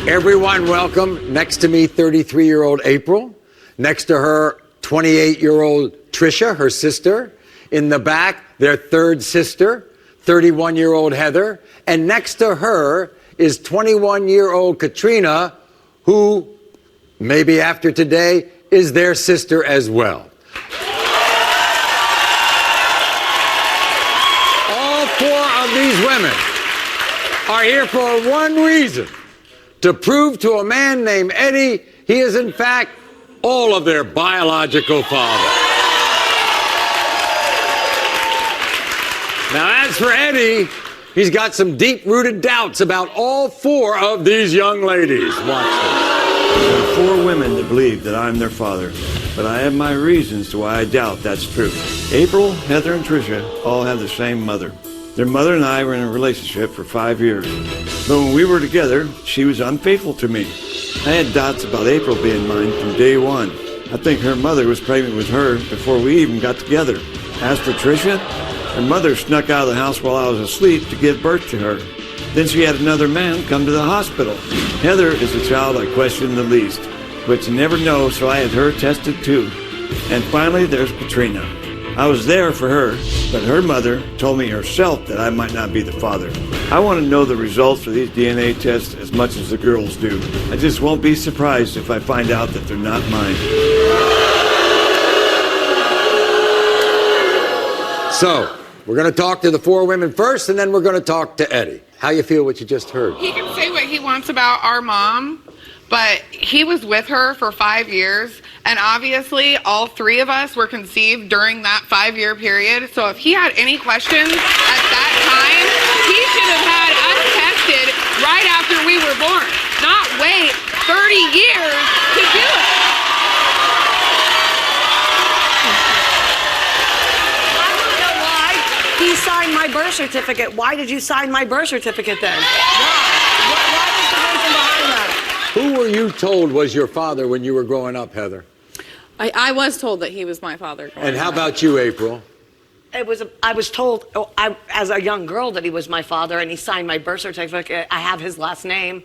Everyone welcome, next to me, 33-year-old April. Next to her, 28-year-old Trisha, her sister. In the back, their third sister, 31-year-old Heather. And next to her is 21-year-old Katrina, who, maybe after today, is their sister as well. All four of these women are here for one reason: to prove to a man named Eddie he is, in fact, all of their biological father. Now, as for Eddie, he's got some deep-rooted doubts about all four of these young ladies. Watch this. There are four women that believe that I'm their father, but I have my reasons to why I doubt that's true. April, Heather, and Trisha all have the same mother. Their mother and I were in a relationship for 5 years. But when we were together, she was unfaithful to me. I had doubts about April being mine from day one. I think her mother was pregnant with her before we even got together. As for Trisha, her mother snuck out of the house while I was asleep to give birth to her. Then she had another man come to the hospital. Heather is the child I question the least, but you never know, so I had her tested too. And finally, there's Katrina. I was there for her, but her mother told me herself that I might not be the father. I want to know the results of these DNA tests as much as the girls do. I just won't be surprised if I find out that they're not mine. So, we're going to talk to the four women first, and then we're going to talk to Eddie. How you feel what you just heard? He can say what he wants about our mom, but he was with her for 5 years, and obviously all three of us were conceived during that 5-year period. So if he had any questions at that time, he should have had us tested right after we were born, not wait 30 years to do it. I don't know why he signed my birth certificate. Why did you sign my birth certificate then? Why was the reason behind that? Who were you told was your father when you were growing up, Heather? I was told that he was my father. And how about you, April? I was told as a young girl that he was my father, and he signed my birth certificate. I have his last name.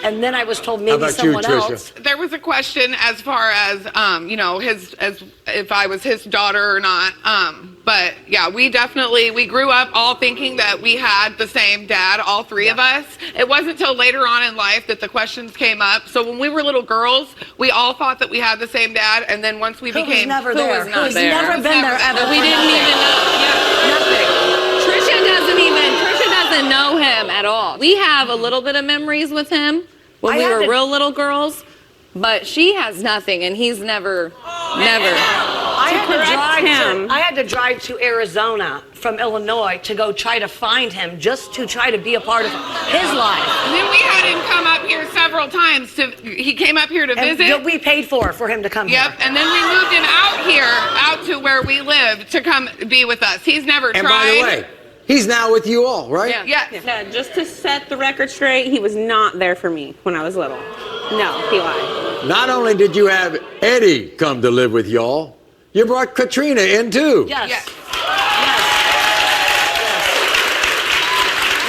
And then I was told maybe someone else. There was a question as far as, as if I was his daughter or not. But yeah, we grew up all thinking that we had the same dad, all three of us. It wasn't until later on in life that the questions came up. So when we were little girls, we all thought that we had the same dad. And then once we became, never been there ever. We didn't even know. Yeah. Nothing. Trisha doesn't know him at all. We have a little bit of memories with him when we were real little girls, but she has nothing, and he's never. I had to drive to Arizona from Illinois to go try to find him, just to try to be a part of his life. And then we had him come up here several times. He came up here to visit. We paid for him to come here. Yep, and then we moved him out here, out to where we live, to come be with us. He's never tried. And by the way, he's now with you all, right? Yeah. Yeah, just to set the record straight, he was not there for me when I was little. No, he lied. Not only did you have Eddie come to live with y'all, you brought Katrina in too. Yes.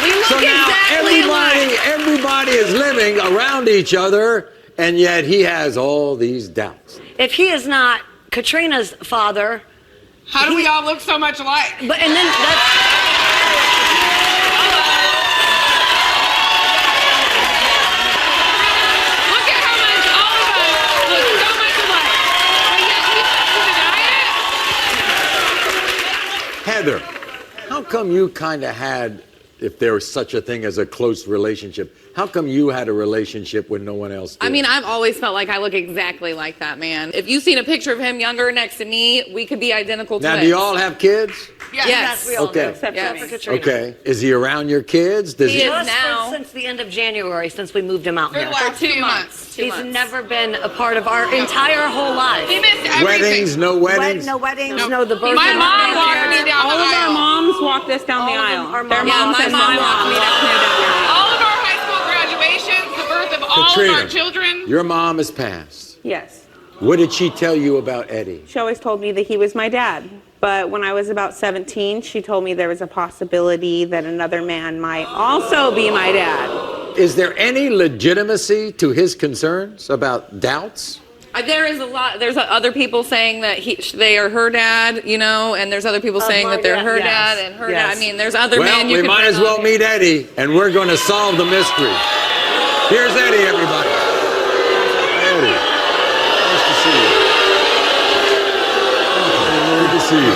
We look So now exactly alike. everybody is living around each other, and yet he has all these doubts. If he is not Katrina's father, How do we all look so much alike? and then that's. Heather, how come you kind of had, if there was such a thing as a close relationship, how come you had a relationship when no one else did? I mean, I've always felt like I look exactly like that man. If you've seen a picture of him younger next to me, we could be identical twins. Now, do you all have kids? Yes. We all Okay. do, except for Katrina. Okay. Is he around your kids? Does He is Just now. since the end of January, since we moved him out here. For 2 months. He's never been a part of our entire whole life. He missed everything. Weddings, no weddings? No weddings, no the birthday. My mom walked me down All the of our aisle. moms walked us down the All of them aisle. are Their moms. moms Yeah, and my mine mom walked me down the aisle. All of our high school graduations, the birth of all Katrina, of our children. your mom has passed. Yes. What did she tell you about Eddie? She always told me that he was my dad. But when I was about 17, she told me there was a possibility that another man might also be my dad. Is there any legitimacy to his concerns about doubts? There is a lot. There's other people saying that they are her dad, you know, and there's other people saying that they're her dad and her dad. I mean, there's other men you we could might bring as well on. meet Eddie, and we're going to solve the mystery. Here's Eddie, everybody. Eddie, nice to see you. Good to see you.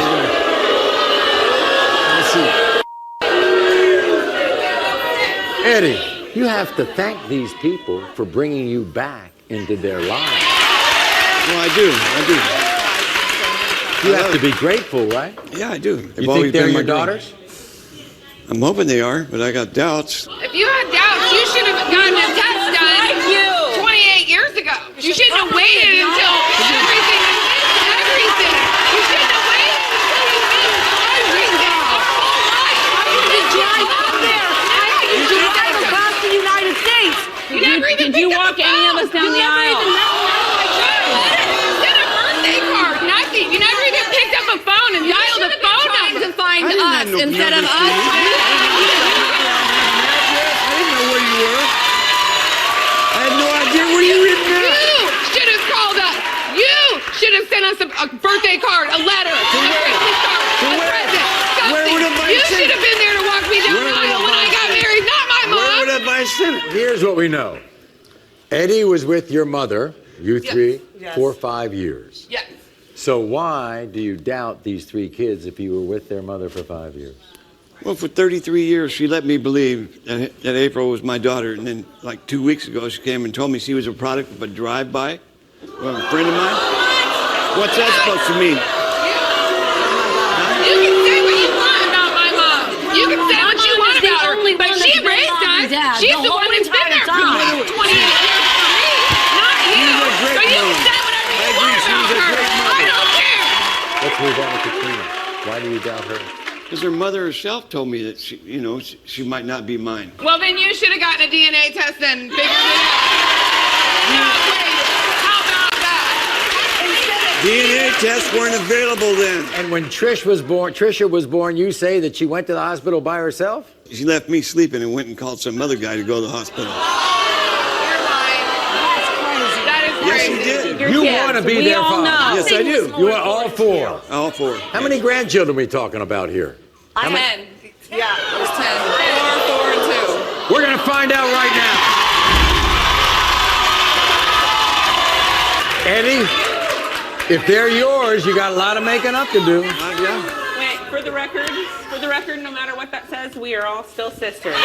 Eddie, you have to thank these people for bringing you back into their lives. Well, I do. You have to be grateful, right? Yeah, I do. You think they're your daughters? I'm hoping they are, but I got doubts. If you had doubts, you should have gotten a test done Like you. 28 years ago. You shouldn't have waited until everything is everything. You shouldn't have waited until you missed everything. Our whole life. You did drive up there. You should have Across the United States. You never even Did you picked up walk the any of phone. us down the aisle? Sent a birthday card. Nothing. You never even picked up a phone and dialed a phone number. To find I didn't us have no instead of numbers us. for you. I didn't know where you were. I had no idea where you were even at. You should have called us. You should have sent us a birthday card, a letter, a Christmas card, a present, something. Where would have I You sent should have been there to walk me down Where the would aisle have when I I got sent it? married, not my Where would mom. have I sent it? Here's what we know. Eddie was with your mother, you three, Yes. for 5 years. Yes. So why do you doubt these 3 kids if you were with their mother for 5 years? Well, for 33 years, she let me believe that April was my daughter. And then, like 2 weeks ago, she came and told me she was a product of a drive-by from a friend of mine. What's that supposed to mean? You can say what you want about my mom. You can say what you want about her. But she raised us. She's the one that's been there for the last 28 years for me, not you. She's a great So you can mom. say whatever you I want agree, she's about a her. great I mother. don't care. Let's move on to Katrina. Why do you doubt her? Because her mother herself told me that she might not be mine. Well, then you should have gotten a DNA test and figured it out. Not waited. How about that? DNA tests weren't available then. And when Trisha was born, you say that she went to the hospital by herself? She left me sleeping and went and called some other guy to go to the hospital. You're lying. That is Yes, crazy. she did. Your You kids. want to be We their all father. know. Yes, I do. You want all 4. All 4. How many grandchildren are we talking about here? 10. Yeah. There's 10. 4 and 2. We're going to find out right now. Eddie, if they're yours, you got a lot of making up to do. Yeah. Wait, for the record, no matter what that says, we are all still sisters.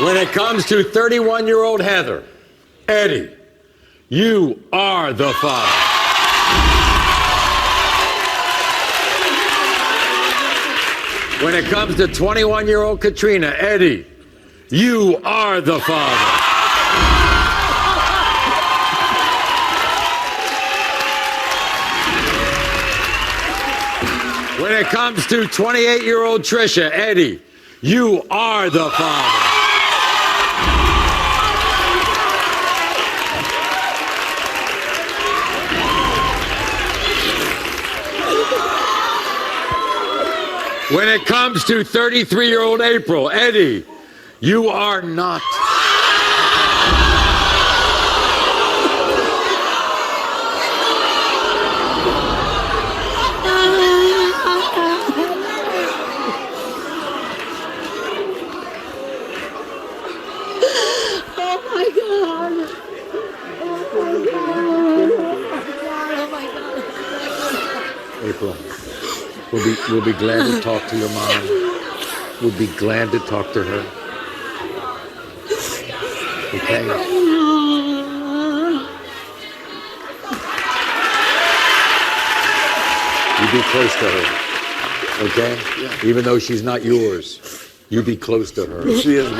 When it comes to 31-year-old Heather, Eddie, you are the father. When it comes to 21-year-old Katrina, Eddie, you are the father. When it comes to 28-year-old Trisha, Eddie, you are the father. When it comes to 33-year-old April, Eddie, you are not. April, we'll be glad to talk to your mom. We'll be glad to talk to her. Okay? You be close to her. Okay? Even though she's not yours, you be close to her. She is.